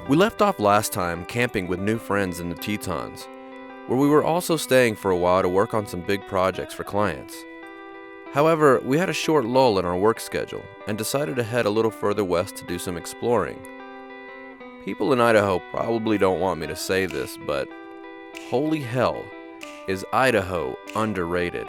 We left off last time camping with new friends in the Tetons, where we were also staying for a while to work on some big projects for clients. However, we had a short lull in our work schedule and decided to head a little further west to do some exploring. People in Idaho probably don't want me to say this, but holy hell, is Idaho underrated.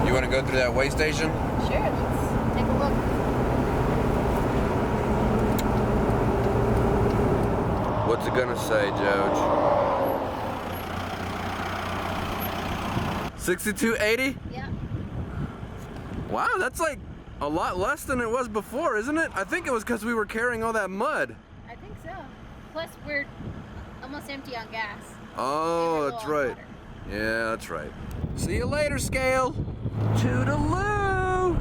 You want to go through that way station? Sure, let's take a look. What's it gonna say, Joj? 6280? Yeah. Wow, that's like a lot less than it was before, isn't it? I think it was because we were carrying all that mud. I think so. Plus, we're almost empty on gas. Oh, that's right. Yeah, that's right. See you later, Scale. Toodaloo!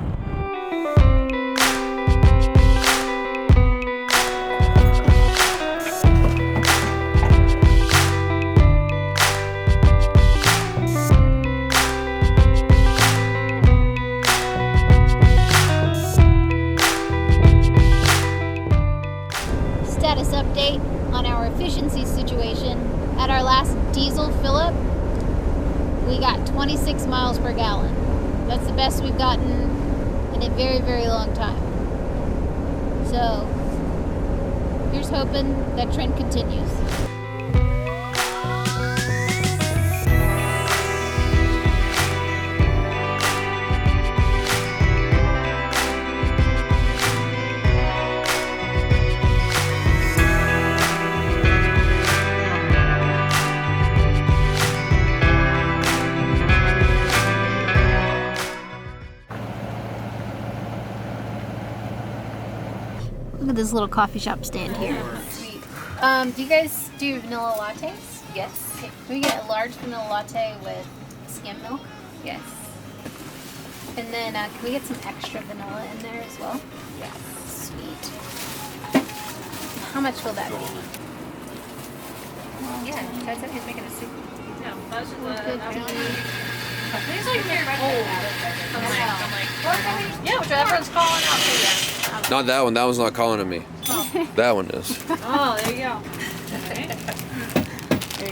Status update on our efficiency situation. At our last diesel fill-up, we got 26 miles per gallon. That's the best we've gotten in a very, very long time. So, here's hoping that trend continues. Look at this little coffee shop stand here. Do you guys do vanilla lattes? Yes. Okay. Can we get a large vanilla latte with skim milk? Yes. And then can we get some extra vanilla in there as well? Yes. Sweet. How much will that be? Yeah, Ted said he's making a soup. No, that's just These like very old. I'm like, yeah, which everyone's calling out to you. Not that one. That one's not calling to me. Oh. That one is. Oh, there you go.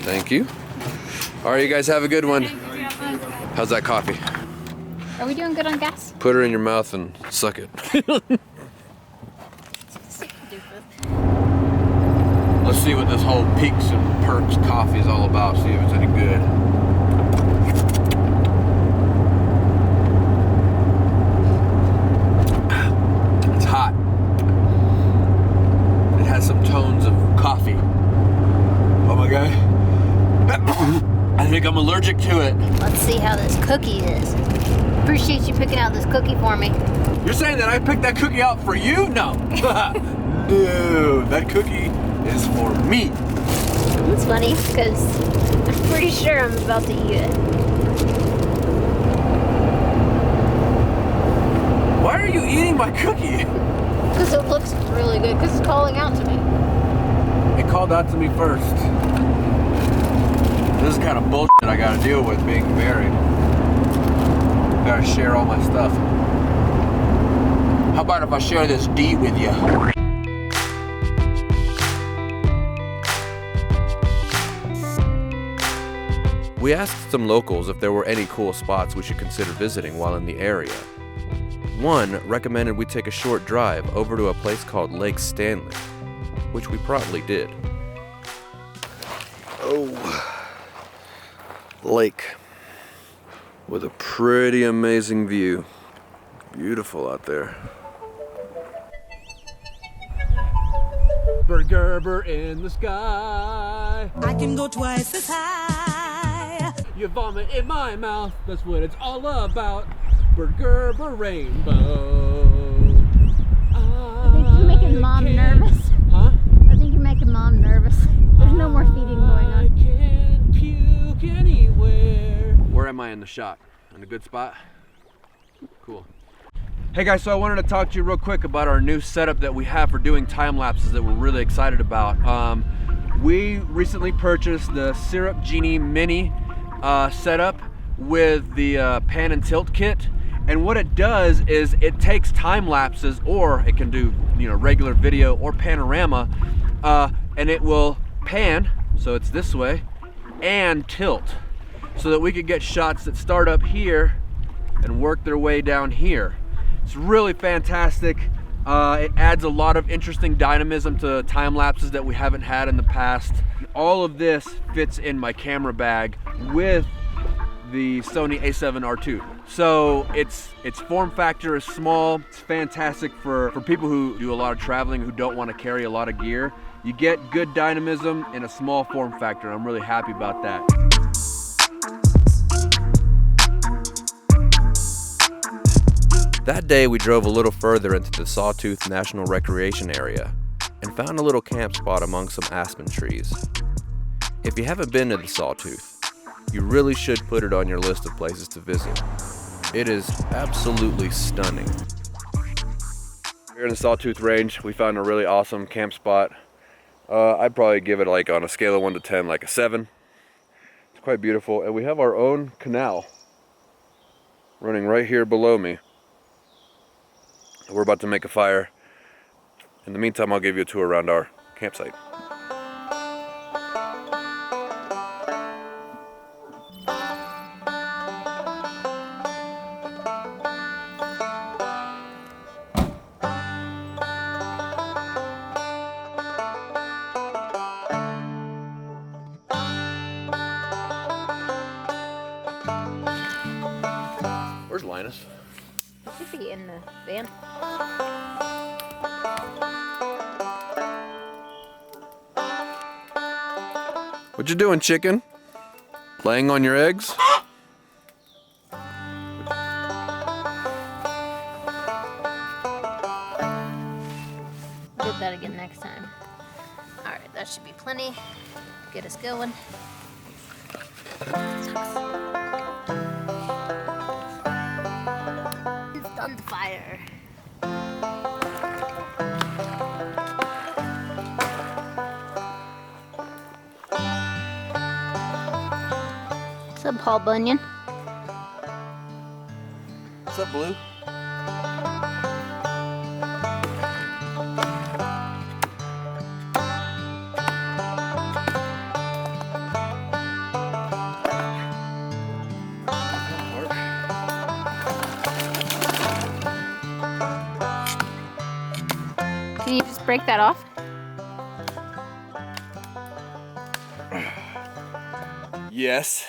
Thank you. All right, you guys have a good one. How's that coffee? Are we doing good on gas? Put her in your mouth and suck it. Let's see what this whole Peaks and Perks coffee is all about. See if it's any good. It's hot. It has some tones of coffee. Oh my God. I think I'm allergic to it. Let's see how this cookie is. Appreciate you picking out this cookie for me. You're saying that I picked that cookie out for you? No. No, that cookie is for me. It's funny because I'm pretty sure I'm about to eat it. Why are you eating my cookie? Because it looks really good. Because it's calling out to me. It called out to me first. This is kind of bullshit I gotta deal with being married. Gotta share all my stuff. How about if I share this D with you? We asked some locals if there were any cool spots we should consider visiting while in the area. One recommended we take a short drive over to a place called Lake Stanley, which we promptly did. Oh, lake with a pretty amazing view. Beautiful out there. Burger in the sky. I can go twice as high. You vomit in my mouth. That's what it's all about. Burger rainbow. I think you're making Mom nervous. Huh? I think you're making Mom nervous. There's no more feeding going on. I can't puke anywhere. Where am I in the shot? In a good spot? Cool. Hey guys, so I wanted to talk to you real quick about our new setup that we have for doing time lapses that we're really excited about. We recently purchased the Syrup Genie Mini setup with the pan and tilt kit. And what it does is it takes time lapses, or it can do, you know, regular video or panorama, and it will pan, so it's this way, and tilt, so that we could get shots that start up here and work their way down here. It's really fantastic. It adds a lot of interesting dynamism to time lapses that we haven't had in the past. All of this fits in my camera bag with the Sony a7R II. So its form factor is small. It's fantastic for people who do a lot of traveling, who don't want to carry a lot of gear. You get good dynamism in a small form factor. I'm really happy about that. That day we drove a little further into the Sawtooth National Recreation Area and found a little camp spot among some aspen trees. If you haven't been to the Sawtooth, you really should put it on your list of places to visit. It is absolutely stunning. Here in the Sawtooth Range, we found a really awesome camp spot. I'd probably give it, like, on a scale of 1 to 10, like a 7. It's quite beautiful, and we have our own canal running right here below me. We're about to make a fire. In the meantime, I'll give you a tour around our campsite. Where's Linus? He should be in the van. What you doing, chicken? Laying on your eggs? Do that again next time. Alright, that should be plenty. Get us going. It's on the fire. What's up, Paul Bunyan? What's up, Blue? Can you just break that off? Yes.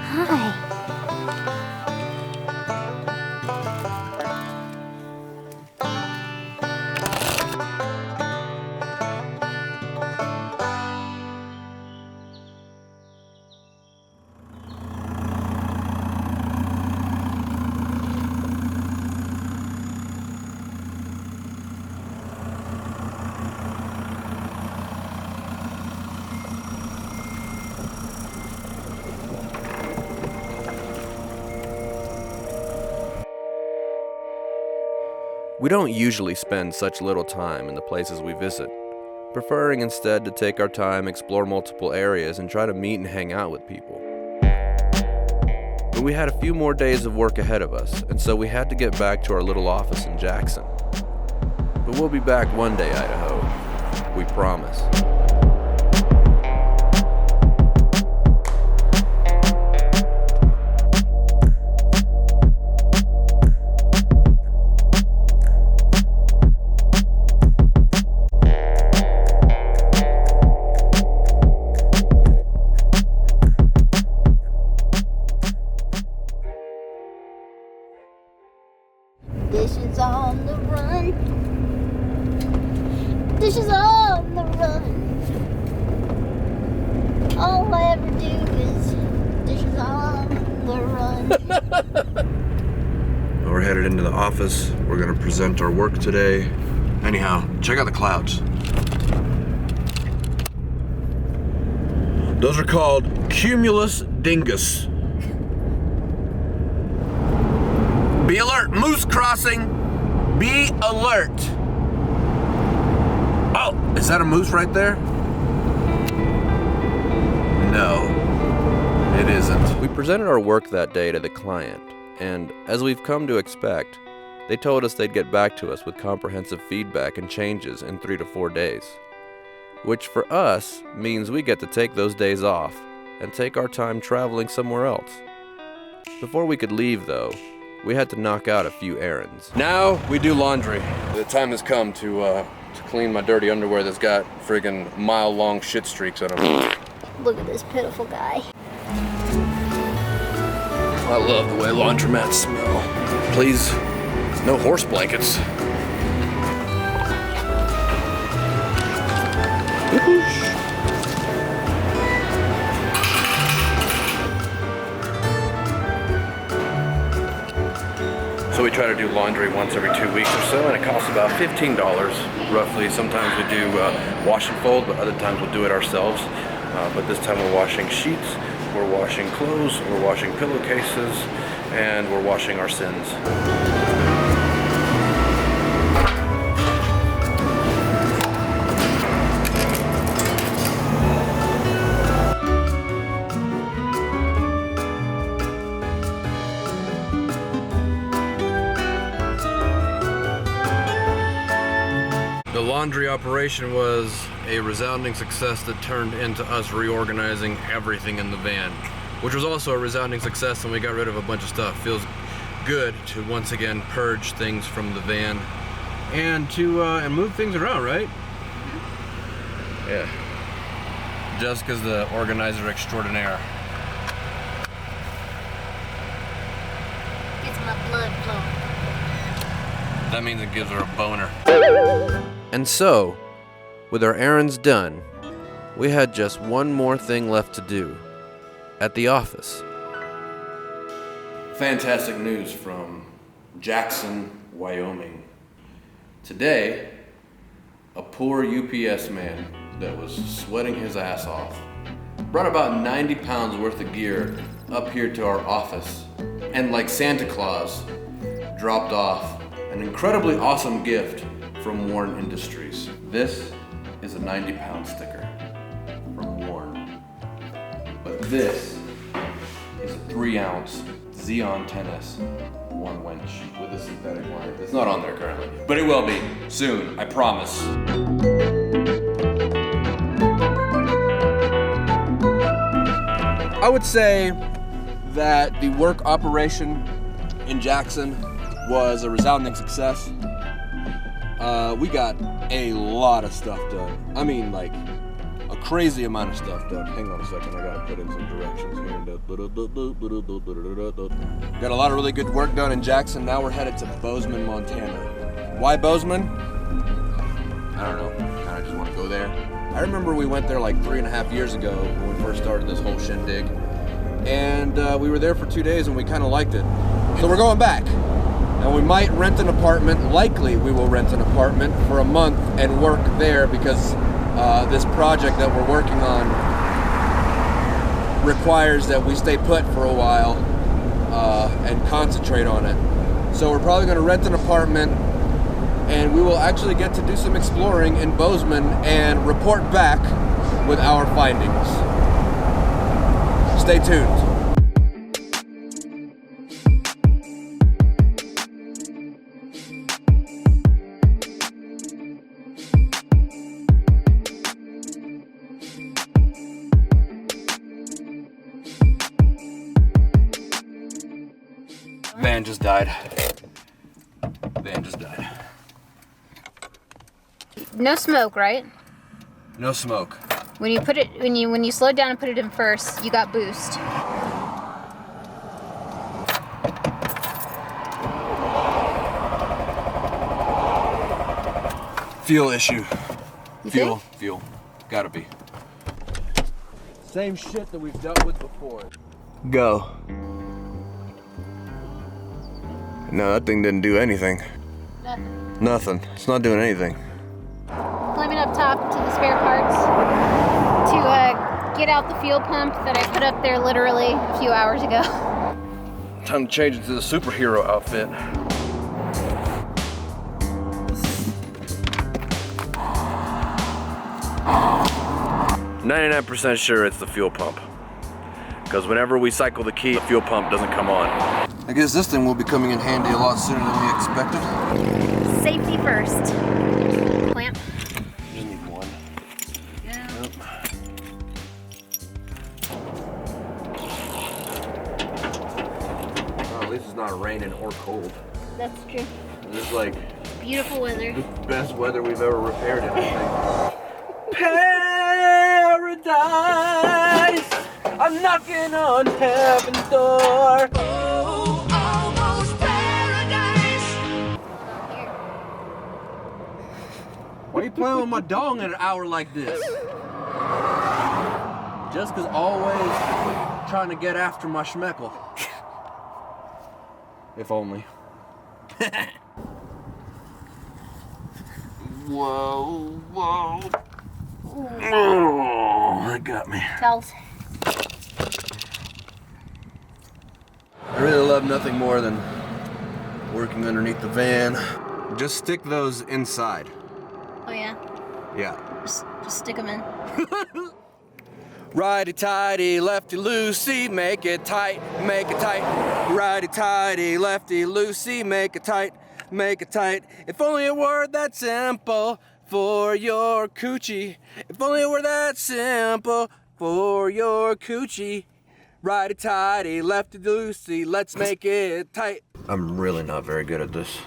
Hi. We don't usually spend such little time in the places we visit, preferring instead to take our time, explore multiple areas, and try to meet and hang out with people. But we had a few more days of work ahead of us, and so we had to get back to our little office in Jackson. But we'll be back one day, Idaho. We promise. Dishes on the run. Dishes on the run. All I ever do is dishes on the run. We're headed into the office. We're going to present our work today. Anyhow, check out the clouds. Those are called cumulus dingus. Be alert, moose crossing. Be alert. Oh, is that a moose right there? No, it isn't. We presented our work that day to the client, and as we've come to expect, they told us they'd get back to us with comprehensive feedback and changes in 3 to 4 days. Which for us means we get to take those days off and take our time traveling somewhere else. Before we could leave though, we had to knock out a few errands. Now we do laundry. The time has come to clean my dirty underwear that's got friggin' mile-long shit streaks on them. Look at this pitiful guy. I love the way laundromats smell. Please, no horse blankets. So we try to do laundry once every 2 weeks or so, and it costs about $15 roughly. Sometimes we do wash and fold, but other times we'll do it ourselves. But this time we're washing sheets, we're washing clothes, we're washing pillowcases, and we're washing our sins. The laundry operation was a resounding success that turned into us reorganizing everything in the van, which was also a resounding success when we got rid of a bunch of stuff. Feels good to once again purge things from the van and to and move things around, right? Yeah. Jessica's the organizer extraordinaire. Gets my blood flowing. That means it gives her a boner. And so, with our errands done, we had just one more thing left to do at the office. Fantastic news from Jackson, Wyoming. Today, a poor UPS man that was sweating his ass off brought about 90 pounds worth of gear up here to our office, and like Santa Claus, dropped off an incredibly awesome gift from Warren Industries. This is a 90-pound sticker from Warren. But this is a 3-ounce Xeon 10S Warren winch with a synthetic line. It's not on there currently, but it will be soon, I promise. I would say that the work operation in Jackson was a resounding success. We got a lot of stuff done. I mean, like, a crazy amount of stuff done. Hang on a second, I gotta put in some directions here. Got a lot of really good work done in Jackson. Now we're headed to Bozeman, Montana. Why Bozeman? I don't know, kinda just wanna go there. I remember we went there like 3.5 years ago when we first started this whole shindig. And we were there for 2 days and we kinda liked it. So we're going back. And we might rent an apartment, likely we will rent an apartment for a month and work there because this project that we're working on requires that we stay put for a while and concentrate on it. So we're probably gonna rent an apartment and we will actually get to do some exploring in Bozeman and report back with our findings. Stay tuned. Van just died. Van just died. No smoke, right? No smoke. When you put it, when you slowed down and put it in first, you got boost. Fuel issue. You Fuel, think? fuel. Gotta be. Same shit that we've dealt with before. Go. No, that thing didn't do anything. Nothing. Nothing. It's not doing anything. Climbing up top to the spare parts to get out the fuel pump that I put up there literally a few hours ago. Time to change it to the superhero outfit. "99% sure it's the fuel pump. Because whenever we cycle the key, the fuel pump doesn't come on." I guess this thing will be coming in handy a lot sooner than we expected. Safety first. Clamp. Just need one. Yeah. Yep. Oh, at least it's not raining or cold. That's true. This is like Beautiful weather. the best weather we've ever repaired it, I think. Paradise! I'm knocking on heaven's door. Oh, almost paradise. Why are you playing with my dong at an hour like this? Jessica's always trying to get after my schmeckle. If only. Whoa, whoa. Oh, that got me. Towels. I really love nothing more than working underneath the van. Just stick those inside. Oh yeah. Yeah. Just stick them in. Righty-tighty-lefty-loosey, make it tight, make it tight. Righty-tighty-lefty-loosey, make it tight, make it tight. If only a word that simple for your coochie. If only it were that simple for your coochie. Righty-tighty-lefty-loosey, let's make it tight. I'm really not very good at this.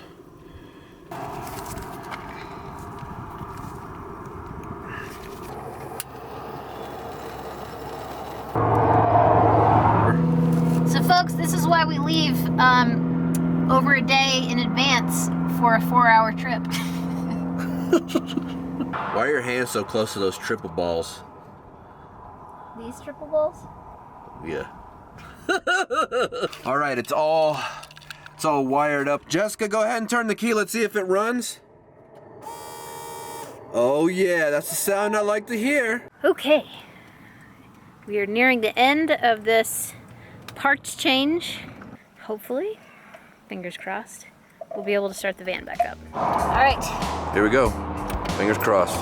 So folks, this is why we leave over a day in advance for a 4-hour trip. Why are your hands so close to those triple balls? These triple balls? Yeah. All right, it's all wired up. Jessica, go ahead and turn the key. Let's see if it runs. Oh yeah, that's the sound I like to hear. Okay. We are nearing the end of this parts change. Hopefully, fingers crossed, we'll be able to start the van back up. All right. Here we go. Fingers crossed.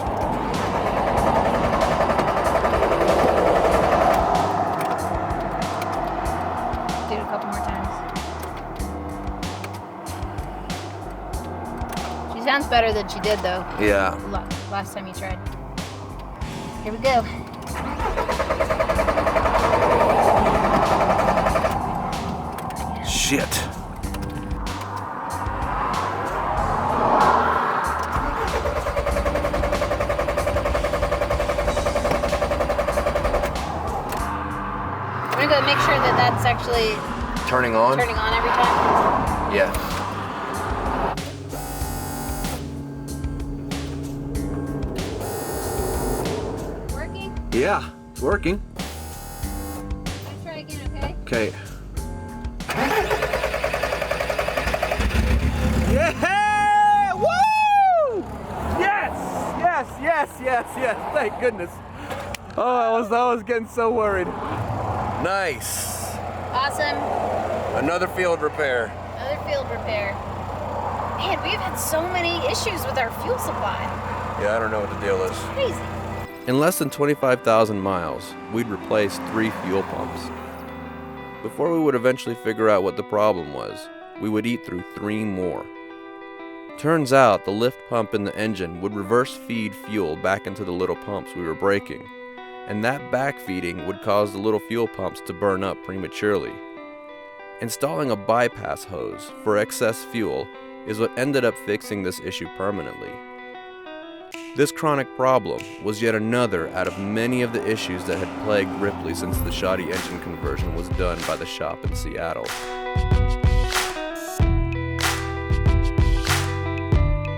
Do it a couple more times. She sounds better than she did though. Yeah. Last time you tried. Here we go. Shit. I'm gonna go make sure that that's actually Turning on? turning on every time. Yeah. Working? Yeah, it's working. Let's try again, okay? Okay. Yeah! Woo! Yes! Yes, yes, yes, yes. Thank goodness. Oh, I was getting so worried. Nice. Awesome. Another field repair. Another field repair. Man, we've had so many issues with our fuel supply. Yeah, I don't know what the deal is. Crazy. In less than 25,000 miles, we'd replaced 3 fuel pumps. Before we would eventually figure out what the problem was, we would eat through 3 more. Turns out the lift pump in the engine would reverse feed fuel back into the little pumps we were breaking, and that backfeeding would cause the little fuel pumps to burn up prematurely. Installing a bypass hose for excess fuel is what ended up fixing this issue permanently. This chronic problem was yet another out of many of the issues that had plagued Ripley since the shoddy engine conversion was done by the shop in Seattle.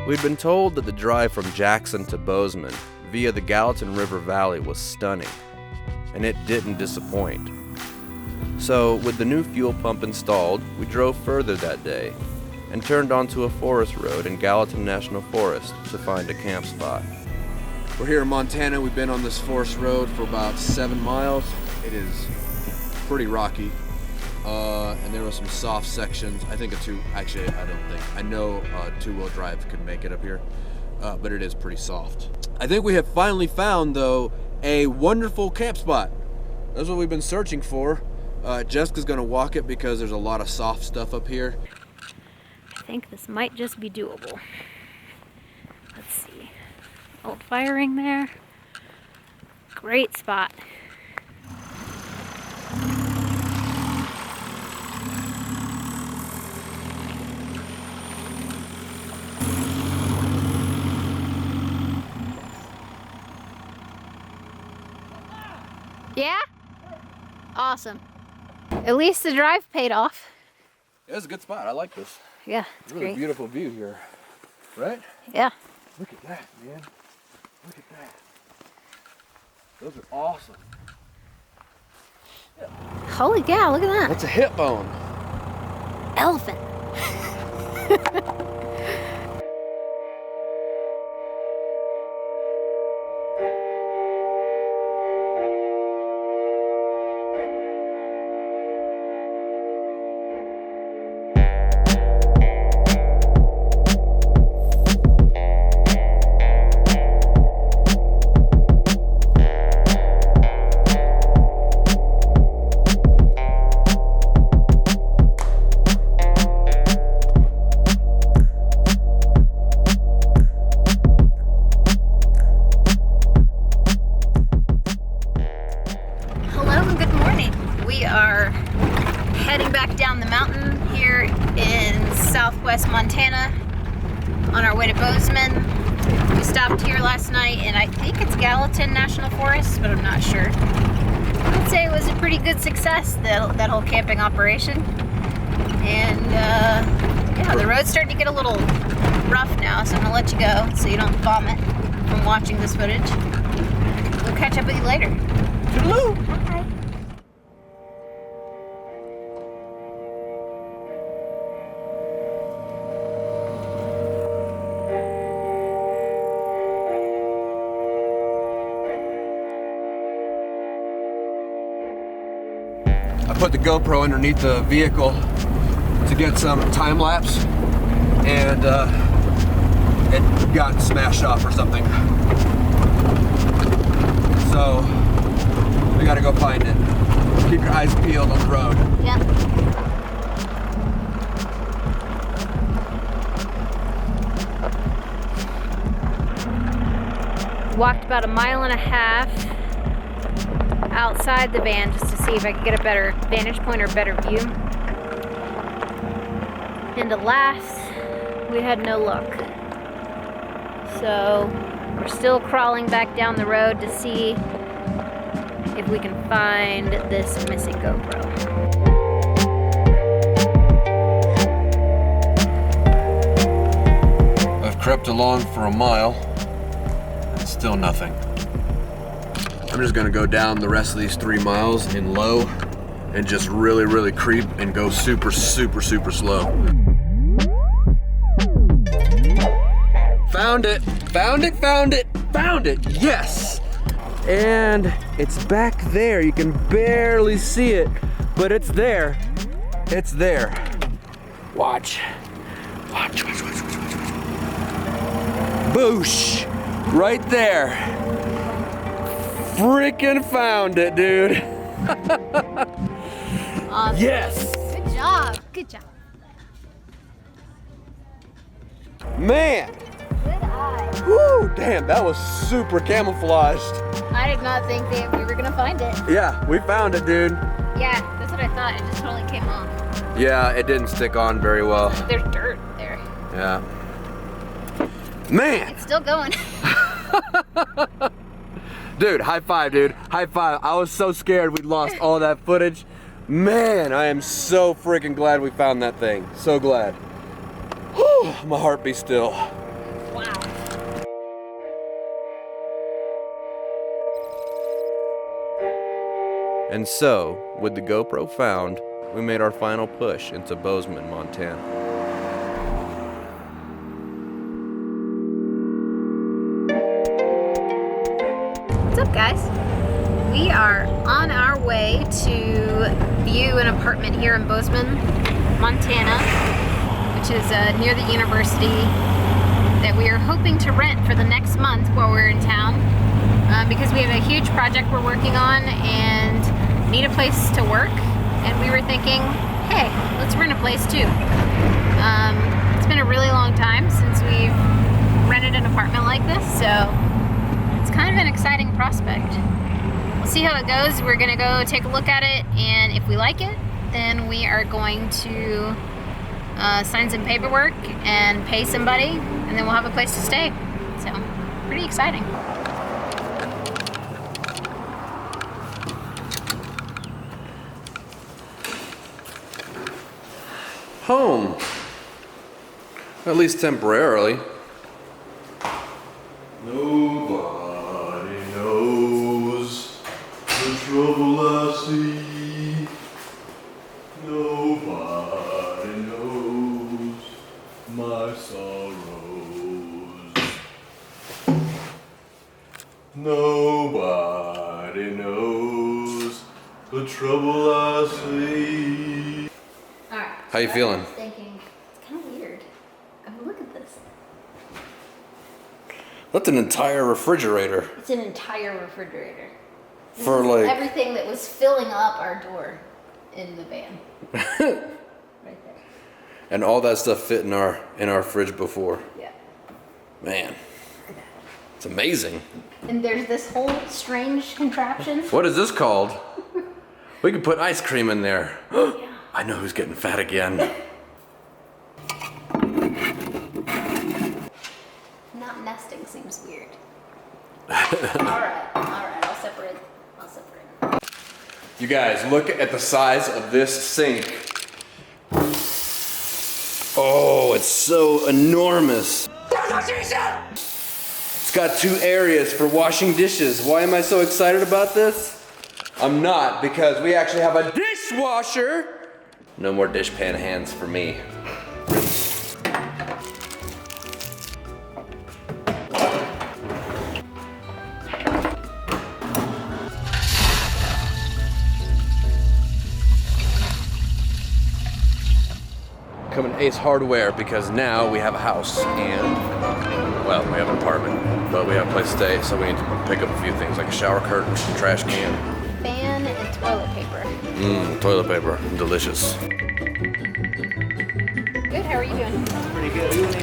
We'd been told that the drive from Jackson to Bozeman via the Gallatin River Valley was stunning, and it didn't disappoint. So, with the new fuel pump installed, we drove further that day, and turned onto a forest road in Gallatin National Forest to find a camp spot. We're here in Montana. We've been on this forest road for about 7 miles. It is pretty rocky, and there were some soft sections. I think I know a two-wheel drive could make it up here, but it is pretty soft. I think we have finally found, though, a wonderful camp spot. That's what we've been searching for. Jessica's gonna walk it because there's a lot of soft stuff up here. I think this might just be doable. Let's see. Old firing there. Great spot. Yeah? Awesome. At least the drive paid off. Yeah, it's a good spot. I like this. Yeah, it's Really great. beautiful view here, right? Yeah. Look at that, man. Look at that. Those are awesome. Holy cow, look at that. That's a hip bone. Elephant. Southwest Montana on our way to Bozeman. We stopped here last night and I think it's Gallatin National Forest, but I'm not sure. I'd say it was a pretty good success, that whole camping operation. And yeah, the road's starting to get a little rough now, so I'm gonna let you go so you don't vomit from watching this footage. We'll catch up with you later. Toodaloo! Bye. I put the GoPro underneath the vehicle to get some time lapse, and it got smashed off or something. So we gotta go find it. Keep your eyes peeled on the road. Yep. Walked about 1.5 miles outside the van just to see if I could get a better vantage point or better view. And alas, we had no luck. So we're still crawling back down the road to see if we can find this missing GoPro. I've crept along for 1 mile, and still nothing. I'm just gonna go down the rest of these 3 miles in low and just really creep and go super slow. Found it, found it, yes! And it's back there. You can barely see it, but it's there. It's there. Watch. Boosh! Right there. Freaking found it, dude. Awesome. Yes. Good job. Good job. Man. Good eye. Woo, damn, that was super camouflaged. I did not think that we were gonna find it. Yeah, we found it, dude. Yeah, that's what I thought. It just totally came off. Yeah, it didn't stick on very well. There's dirt there. Yeah. Man. It's still going. Dude, high five, dude. High five. I was so scared we'd lost all that footage. Man, I am so freaking glad we found that thing. So glad. Whew, my heart be still. Wow. And so, with the GoPro found, we made our final push into Bozeman, Montana. What's up, guys? We are on our way to view an apartment here in Bozeman, Montana, which is near the university, that we are hoping to rent for the next month while we're in town, because we have a huge project we're working on and need a place to work. And we were thinking, hey, let's rent a place too. It's been a really long time since we've rented an apartment like this, so it's kind of an exciting prospect. We'll see how it goes. We're gonna go take a look at it, and if we like it, then we are going to sign some paperwork and pay somebody, and then we'll have a place to stay. So, pretty exciting. Home. At least temporarily. Nobody knows the trouble I see. Nobody knows my sorrows. Nobody knows the trouble I see. Alright. How you feeling? Thinking, it's kind of weird. I mean, look at this. That's an entire refrigerator. It's an entire refrigerator. This For is like everything that was filling up our door in the van. Right there. And all that stuff fit in our fridge before. Yeah. Man, it's amazing. And there's this whole strange contraption. What is this called? We could put ice cream in there. I know who's getting fat again. Not nesting seems weird. Alright, I'll separate. You guys, look at the size of this sink. Oh, it's so enormous. It's got 2 areas for washing dishes. Why am I so excited about this? I'm not, because we actually have a dishwasher. No more dishpan hands for me. Coming to Ace Hardware because now we have a house and, well, we have an apartment, but we have a place to stay, so we need to pick up a few things like a shower curtain, trash can. Fan and toilet paper. Toilet paper, delicious. Good, how are you doing? Pretty good.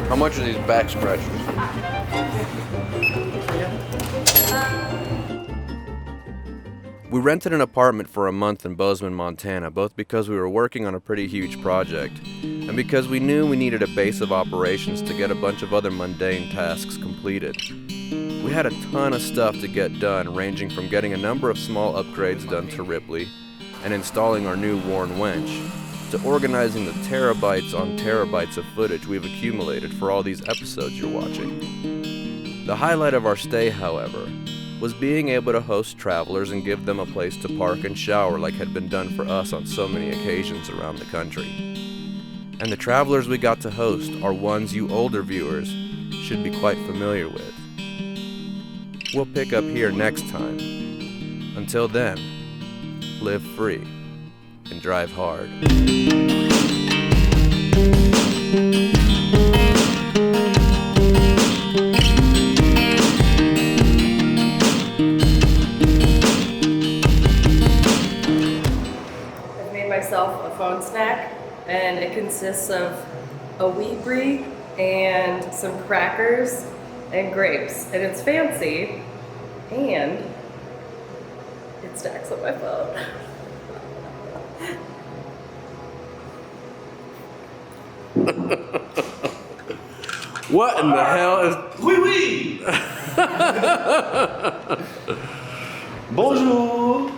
How much are these back scratchers? We rented an apartment for a month in Bozeman, Montana, both because we were working on a pretty huge project, and because we knew we needed a base of operations to get a bunch of other mundane tasks completed. We had a ton of stuff to get done, ranging from getting a number of small upgrades done to Ripley, and installing our new worn winch, to organizing the terabytes on terabytes of footage we've accumulated for all these episodes you're watching. The highlight of our stay, however, was being able to host travelers and give them a place to park and shower like had been done for us on so many occasions around the country. And the travelers we got to host are ones you older viewers should be quite familiar with. We'll pick up here next time. Until then, live free and drive hard. I've made myself a phone snack, and it consists of a wheat brie and some crackers and grapes, and it's fancy, and it stacks on my phone. What in the hell is... Oui, oui! Bonjour!